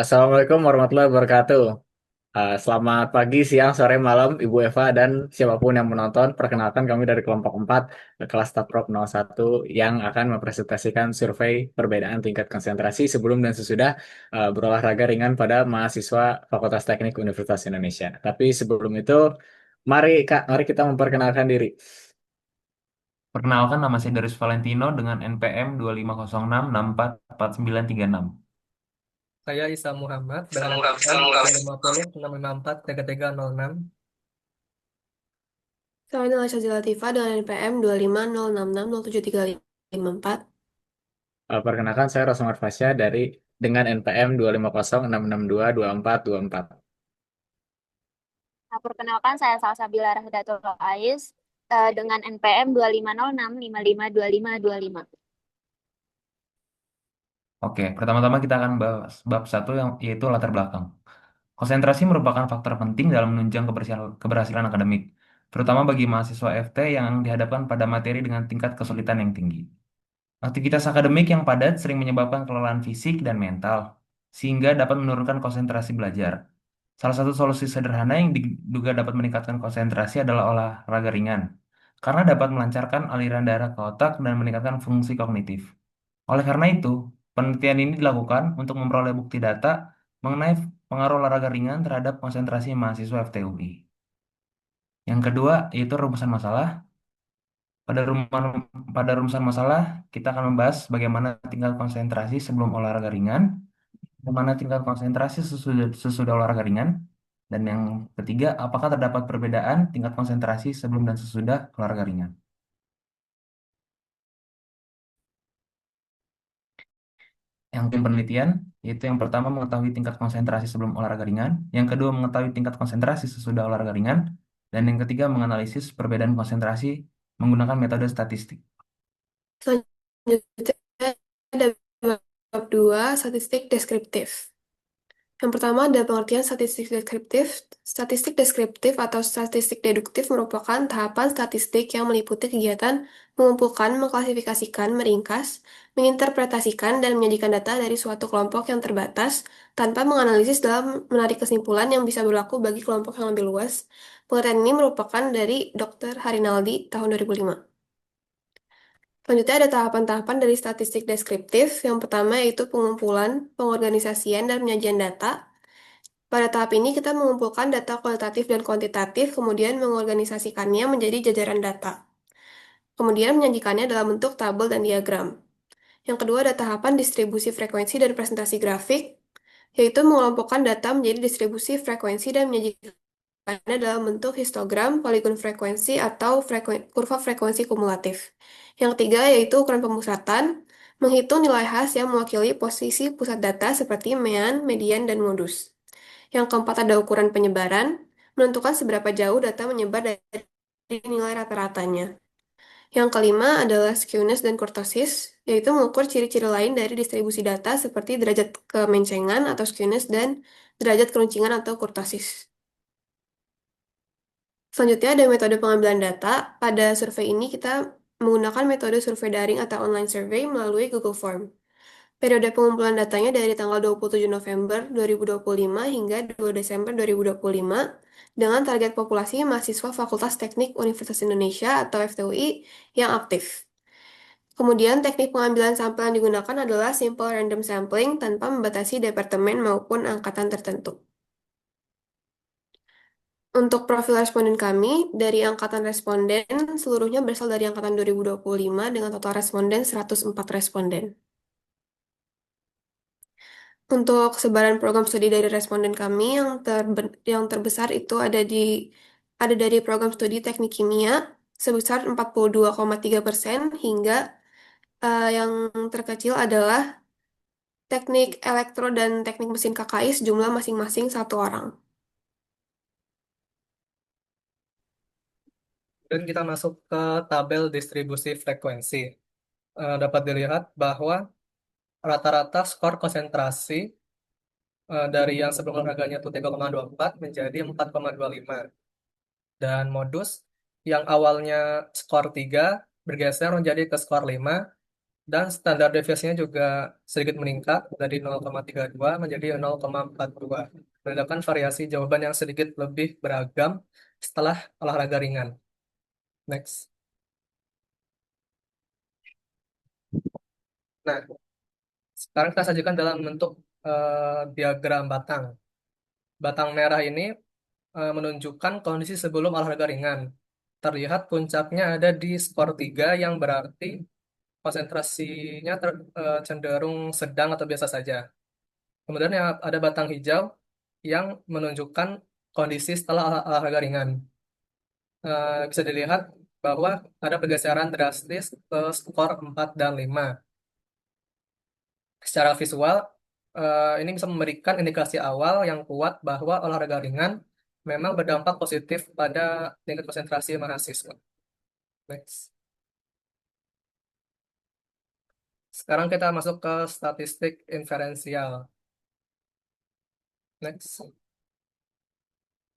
Assalamualaikum warahmatullahi wabarakatuh. Selamat pagi, siang, sore, malam, Ibu Eva dan siapapun yang menonton. Perkenalkan kami dari kelompok 4, kelas Taprop 01 yang akan mempresentasikan survei perbedaan tingkat konsentrasi sebelum dan sesudah berolahraga ringan pada mahasiswa Fakultas Teknik Universitas Indonesia. Tapi sebelum itu, mari kita memperkenalkan diri. Perkenalkan, nama saya Darius Valentino dengan NPM 2506644936. Saya Isa Muhammad dengan NPM 25065433306. Saya Nila Shazia Latifah dengan NPM 25066073554. Perkenalkan saya Rosmar Fasya dengan NPM 25066622424. Nah, perkenalkan saya Salsabila Rahdatul Ais dengan NPM 2506552525. Oke, pertama-tama kita akan bahas bab satu yang yaitu latar belakang. Konsentrasi merupakan faktor penting dalam menunjang keberhasilan akademik, terutama bagi mahasiswa FT yang dihadapkan pada materi dengan tingkat kesulitan yang tinggi. Aktivitas akademik yang padat sering menyebabkan kelelahan fisik dan mental, sehingga dapat menurunkan konsentrasi belajar. Salah satu solusi sederhana yang diduga dapat meningkatkan konsentrasi adalah olahraga ringan, karena dapat melancarkan aliran darah ke otak dan meningkatkan fungsi kognitif. Oleh karena itu, penelitian ini dilakukan untuk memperoleh bukti data mengenai pengaruh olahraga ringan terhadap konsentrasi mahasiswa FTUI. Yang kedua, yaitu rumusan masalah. Pada rumusan, pada rumusan masalah, kita akan membahas bagaimana tingkat konsentrasi sebelum olahraga ringan, bagaimana tingkat konsentrasi sesudah olahraga ringan, dan yang ketiga, apakah terdapat perbedaan tingkat konsentrasi sebelum dan sesudah olahraga ringan. Yang tim penelitian, yaitu yang pertama mengetahui tingkat konsentrasi sebelum olahraga ringan, yang kedua mengetahui tingkat konsentrasi sesudah olahraga ringan, dan yang ketiga menganalisis perbedaan konsentrasi menggunakan metode statistik. Selanjutnya ada bab 2, statistik deskriptif. Yang pertama ada pengertian statistik deskriptif. Statistik deskriptif atau statistik deduktif merupakan tahapan statistik yang meliputi kegiatan mengumpulkan, mengklasifikasikan, meringkas, menginterpretasikan, dan menyajikan data dari suatu kelompok yang terbatas tanpa menganalisis dalam menarik kesimpulan yang bisa berlaku bagi kelompok yang lebih luas. Pengertian ini merupakan dari Dr. Harinaldi tahun 2005. Selanjutnya ada tahapan-tahapan dari statistik deskriptif. Yang pertama yaitu pengumpulan, pengorganisasian, dan penyajian data. Pada tahap ini kita mengumpulkan data kualitatif dan kuantitatif, kemudian mengorganisasikannya menjadi jajaran data. Kemudian menyajikannya dalam bentuk tabel dan diagram. Yang kedua ada tahapan distribusi frekuensi dan presentasi grafik, yaitu mengelompokkan data menjadi distribusi frekuensi dan menyajikannya dalam bentuk histogram, poligon frekuensi, atau kurva frekuensi kumulatif. Yang ketiga yaitu ukuran pemusatan, menghitung nilai khas yang mewakili posisi pusat data seperti mean, median, dan modus. Yang keempat ada ukuran penyebaran, menentukan seberapa jauh data menyebar dari nilai rata-ratanya. Yang kelima adalah skewness dan kurtosis, yaitu mengukur ciri-ciri lain dari distribusi data seperti derajat kemencengan atau skewness dan derajat keruncingan atau kurtosis. Selanjutnya ada metode pengambilan data. Pada survei ini kita menggunakan metode survei daring atau online survey melalui Google Form. Periode pengumpulan datanya dari tanggal 27 November 2025 hingga 2 Desember 2025 dengan target populasi mahasiswa Fakultas Teknik Universitas Indonesia atau FTUI yang aktif. Kemudian teknik pengambilan sampel yang digunakan adalah simple random sampling tanpa membatasi departemen maupun angkatan tertentu. Untuk profil responden kami, dari angkatan responden, seluruhnya berasal dari angkatan 2025 dengan total responden 104 responden. Untuk sebaran program studi dari responden kami yang terbesar itu ada dari program studi teknik kimia sebesar 42,3% hingga yang terkecil adalah teknik elektro dan teknik mesin KKI sejumlah masing-masing satu orang. Dan kita masuk ke tabel distribusi frekuensi. Dapat dilihat bahwa rata-rata skor konsentrasi dari yang sebelum harganya itu 3,24 menjadi 4,25. Dan modus yang awalnya skor 3 bergeser menjadi ke skor 5 Dan standar deviasinya juga sedikit meningkat dari 0,32 menjadi 0,42. Menandakan variasi jawaban yang sedikit lebih beragam setelah olahraga ringan. Next. Nah, sekarang kita sajikan dalam bentuk diagram batang. Batang merah ini menunjukkan kondisi sebelum olahraga ringan. Terlihat puncaknya ada di skor 3 yang berarti konsentrasinya cenderung sedang atau biasa saja. Kemudian yang ada batang hijau yang menunjukkan kondisi setelah olahraga ringan. Bisa dilihat bahwa ada pergeseran drastis ke skor 4 dan 5. Secara visual, ini bisa memberikan indikasi awal yang kuat bahwa olahraga ringan memang berdampak positif pada tingkat konsentrasi mahasiswa. Next. Sekarang kita masuk ke statistik inferensial. Next.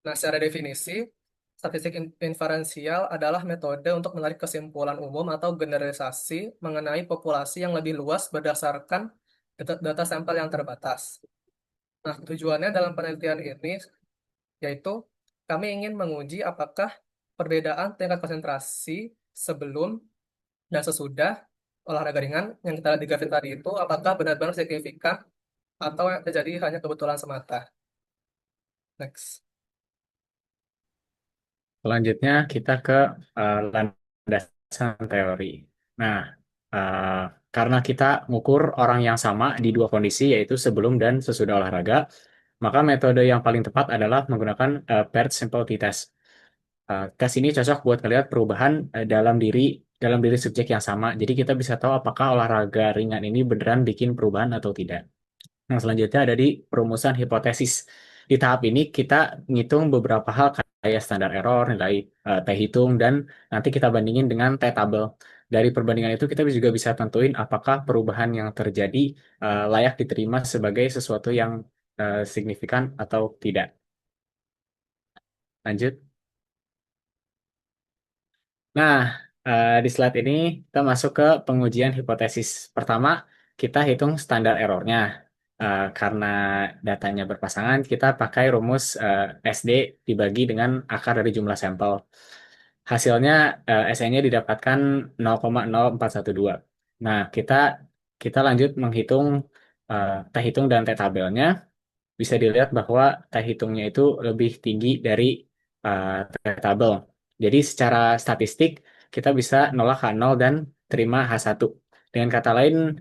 Nah, secara definisi, statistik inferensial adalah metode untuk menarik kesimpulan umum atau generalisasi mengenai populasi yang lebih luas berdasarkan data sampel yang terbatas. Nah, tujuannya dalam penelitian ini yaitu kami ingin menguji apakah perbedaan tingkat konsentrasi sebelum dan sesudah olahraga ringan yang kita lihat di grafik tadi itu apakah benar-benar signifikan atau yang terjadi hanya kebetulan semata. Next. Selanjutnya kita ke landasan teori. Nah, eh, karena kita mengukur orang yang sama di dua kondisi, yaitu sebelum dan sesudah olahraga, maka metode yang paling tepat adalah menggunakan paired simple t-test. Tes ini cocok buat melihat perubahan dalam diri subjek yang sama. Jadi kita bisa tahu apakah olahraga ringan ini beneran bikin perubahan atau tidak. Yang selanjutnya ada di perumusan hipotesis. Di tahap ini kita ngitung beberapa hal kayak standar error, nilai T-hitung, dan nanti kita bandingin dengan T-tabel. Dari perbandingan itu kita juga bisa tentuin apakah perubahan yang terjadi layak diterima sebagai sesuatu yang signifikan atau tidak. Lanjut. Nah, di slide ini kita masuk ke pengujian hipotesis. Pertama, kita hitung standar errornya. Karena datanya berpasangan, kita pakai rumus SD dibagi dengan akar dari jumlah sampel. Hasilnya SE-nya didapatkan 0,0412. Nah, kita lanjut menghitung T-hitung dan T-tabelnya. Bisa dilihat bahwa T-hitungnya itu lebih tinggi dari T-tabel. Jadi secara statistik kita bisa nolak H0 dan terima H1. Dengan kata lain,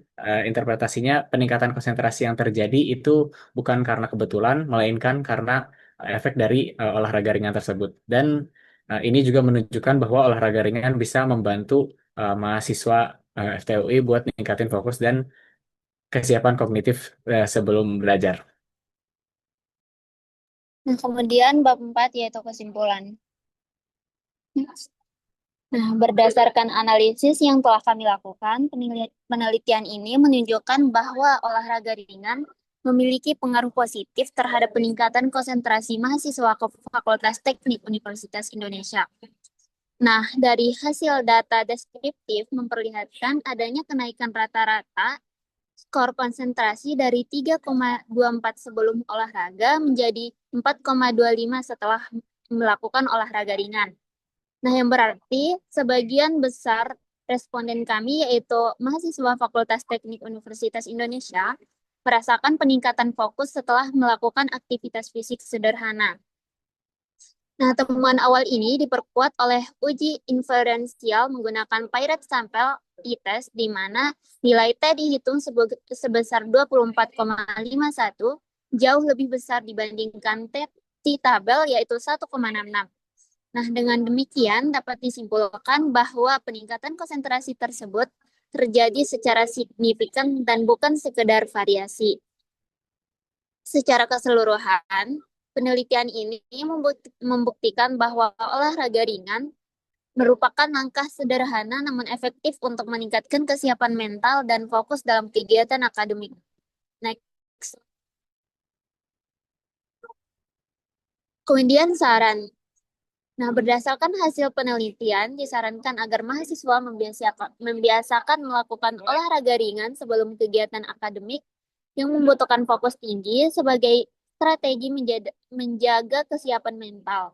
interpretasinya peningkatan konsentrasi yang terjadi itu bukan karena kebetulan, melainkan karena efek dari olahraga ringan tersebut. Dan ini juga menunjukkan bahwa olahraga ringan bisa membantu mahasiswa FTUI buat meningkatin fokus dan kesiapan kognitif sebelum belajar. Nah, kemudian bab 4 yaitu kesimpulan. Nah, berdasarkan analisis yang telah kami lakukan, penelitian ini menunjukkan bahwa olahraga ringan memiliki pengaruh positif terhadap peningkatan konsentrasi mahasiswa ke Fakultas Teknik Universitas Indonesia. Nah, dari hasil data deskriptif memperlihatkan adanya kenaikan rata-rata skor konsentrasi dari 3,24 sebelum olahraga menjadi 4,25 setelah melakukan olahraga ringan. Nah, yang berarti sebagian besar responden kami, yaitu mahasiswa Fakultas Teknik Universitas Indonesia, merasakan peningkatan fokus setelah melakukan aktivitas fisik sederhana. Nah, temuan awal ini diperkuat oleh uji inferensial menggunakan paired sample t-test, di mana nilai T dihitung sebesar 24,51, jauh lebih besar dibandingkan T-tabel, yaitu 1,66. Nah, dengan demikian dapat disimpulkan bahwa peningkatan konsentrasi tersebut terjadi secara signifikan dan bukan sekedar variasi. Secara keseluruhan, penelitian ini membuktikan bahwa olahraga ringan merupakan langkah sederhana namun efektif untuk meningkatkan kesiapan mental dan fokus dalam kegiatan akademik. Next. Kemudian saran. Nah, berdasarkan hasil penelitian, disarankan agar mahasiswa membiasakan melakukan olahraga ringan sebelum kegiatan akademik yang membutuhkan fokus tinggi sebagai strategi menjaga kesiapan mental.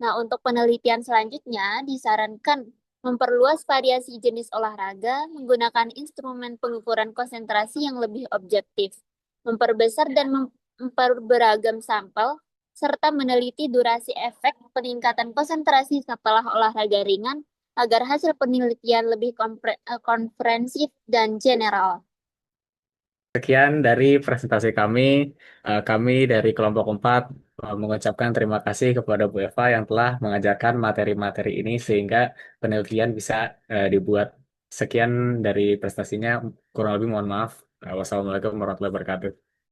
Nah, untuk penelitian selanjutnya, disarankan memperluas variasi jenis olahraga, menggunakan instrumen pengukuran konsentrasi yang lebih objektif, memperbesar dan memperberagam sampel, serta meneliti durasi efek peningkatan konsentrasi setelah olahraga ringan agar hasil penelitian lebih komprehensif dan general. Sekian dari presentasi kami. Kami dari kelompok 4 mengucapkan terima kasih kepada Bu Eva yang telah mengajarkan materi-materi ini sehingga penelitian bisa dibuat. Sekian dari prestasinya, kurang lebih mohon maaf. Wassalamualaikum warahmatullahi wabarakatuh.